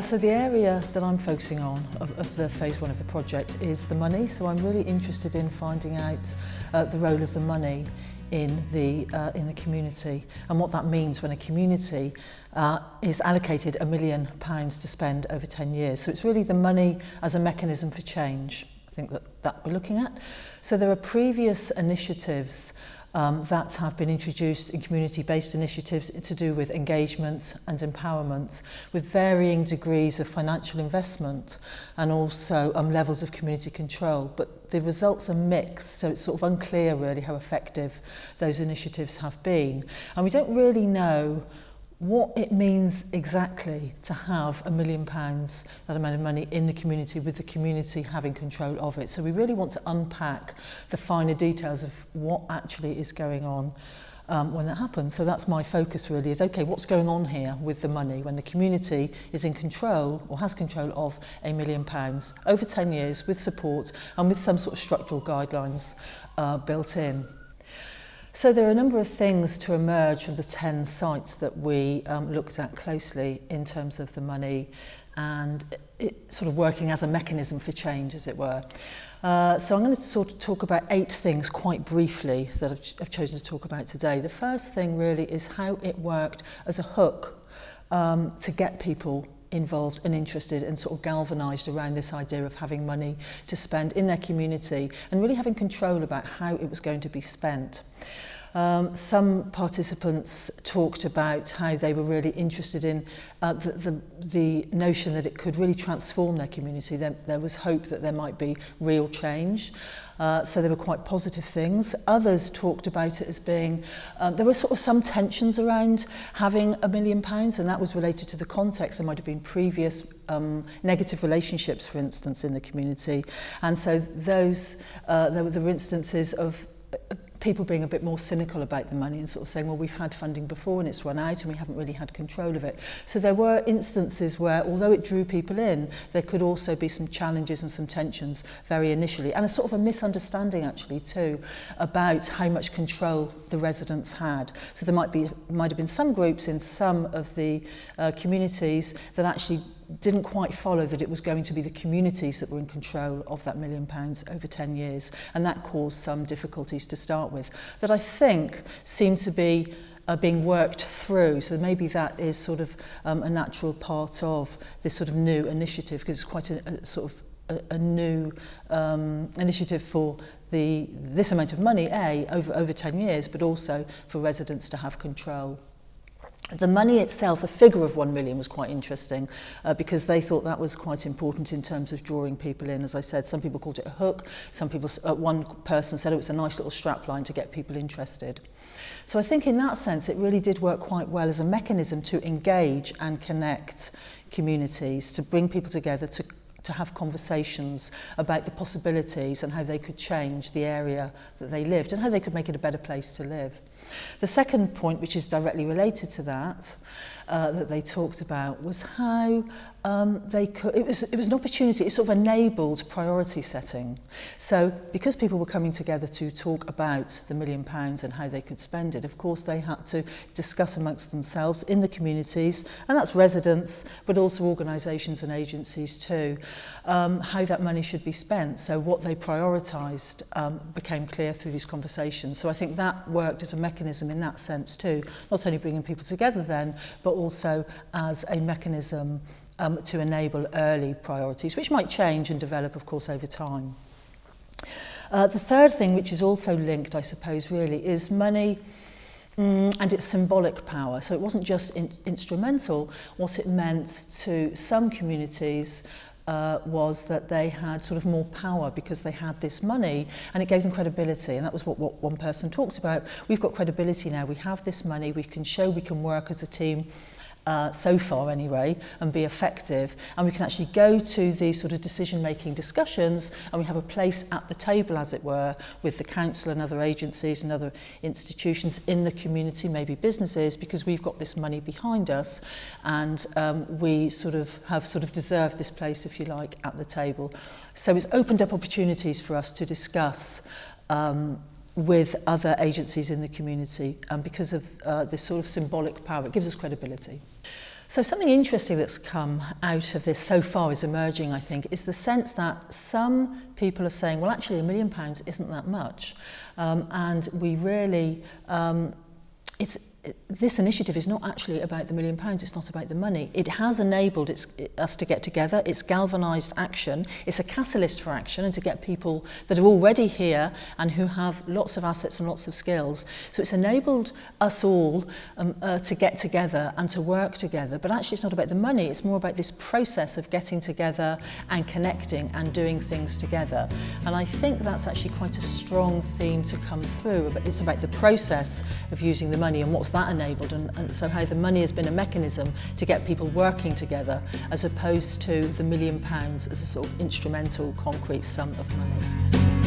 So the area that I'm focusing on of the phase one of the project is the money. So I'm really interested in finding out the role of the money in the community and what that means when a community is allocated £1 million to spend over 10 years. So it's really the money as a mechanism for change, I think that we're looking at. So there are previous initiatives that have been introduced in community-based initiatives to do with engagement and empowerment, with varying degrees of financial investment and also levels of community control. But the results are mixed, so it's sort of unclear really how effective those initiatives have been. And we don't really know what it means exactly to have £1 million, that amount of money in the community, with the community having control of it. So we really want to unpack the finer details of what actually is going on when that happens. So that's my focus really, is okay, what's going on here with the money when the community is in control or has control of £1 million over 10 years with support and with some sort of structural guidelines built in. So there are a number of things to emerge from the 10 sites that we looked at closely in terms of the money and it sort of working as a mechanism for change, as it were. So I'm going to sort of talk about 8 things quite briefly that I've chosen to talk about today. The first thing really is how it worked as a hook to get people involved and interested and sort of galvanised around this idea of having money to spend in their community and really having control about how it was going to be spent. Some participants talked about how they were really interested in the notion that it could really transform their community. There was hope that there might be real change. So there were quite positive things. Others talked about it as being, there were sort of some tensions around having £1 million, and that was related to the context. There might have been previous negative relationships, for instance, in the community. And so those, there were instances of people being a bit more cynical about the money and sort of saying, well, we've had funding before and it's run out and we haven't really had control of it. So there were instances where, although it drew people in, there could also be some challenges and some tensions very initially, and a sort of a misunderstanding actually too about how much control the residents had. So there might have been some groups in some of the communities that actually didn't quite follow that it was going to be the communities that were in control of that £1 million over 10 years, and that caused some difficulties to start with that I think seem to be being worked through. So maybe that is sort of a natural part of this sort of new initiative, because it's quite a sort of a new initiative for this amount of money, over 10 years, but also for residents to have control. The money itself, the figure of 1 million, was quite interesting because they thought that was quite important in terms of drawing people in. As I said, some people called it a hook. Some people, one person said it was a nice little strapline to get people interested. So I think in that sense, it really did work quite well as a mechanism to engage and connect communities, to bring people together, to have conversations about the possibilities and how they could change the area that they lived and how they could make it a better place to live. The second point, which is directly related to that, that they talked about, was how they could, it was an opportunity, it sort of enabled priority setting. So because people were coming together to talk about the £1 million and how they could spend it, of course they had to discuss amongst themselves in the communities, and that's residents, but also organisations and agencies too, how that money should be spent. So what they prioritised became clear through these conversations. So I think that worked as a mechanism in that sense too, not only bringing people together then, but also as a mechanism to enable early priorities, which might change and develop, of course, over time. The third thing, which is also linked, I suppose, really, is money and its symbolic power. So it wasn't just instrumental. What it meant to some communities was that they had sort of more power because they had this money, and it gave them credibility. And that was what one person talked about. We've got credibility now. We have this money. We can show we can work as a team, so far anyway, and be effective. And we can actually go to these sort of decision-making discussions, and we have a place at the table, as it were, with the council and other agencies and other institutions in the community, maybe businesses, because we've got this money behind us, and we have deserved this place, if you like, at the table. So it's opened up opportunities for us to discuss with other agencies in the community, because of this sort of symbolic power. It gives us credibility. So something interesting that's come out of this so far is emerging, I think, is the sense that some people are saying, well, actually £1 million isn't that much. And we really, this initiative is not actually about the £1 million, it's not about the money. It has enabled us to get together, it's galvanised action, it's a catalyst for action and to get people that are already here and who have lots of assets and lots of skills. So it's enabled us all to get together and to work together, but actually it's not about the money, it's more about this process of getting together and connecting and doing things together. And I think that's actually quite a strong theme to come through. It's about the process of using the money and what's that enabled, and so how the money has been a mechanism to get people working together as opposed to the £1 million as a sort of instrumental concrete sum of money.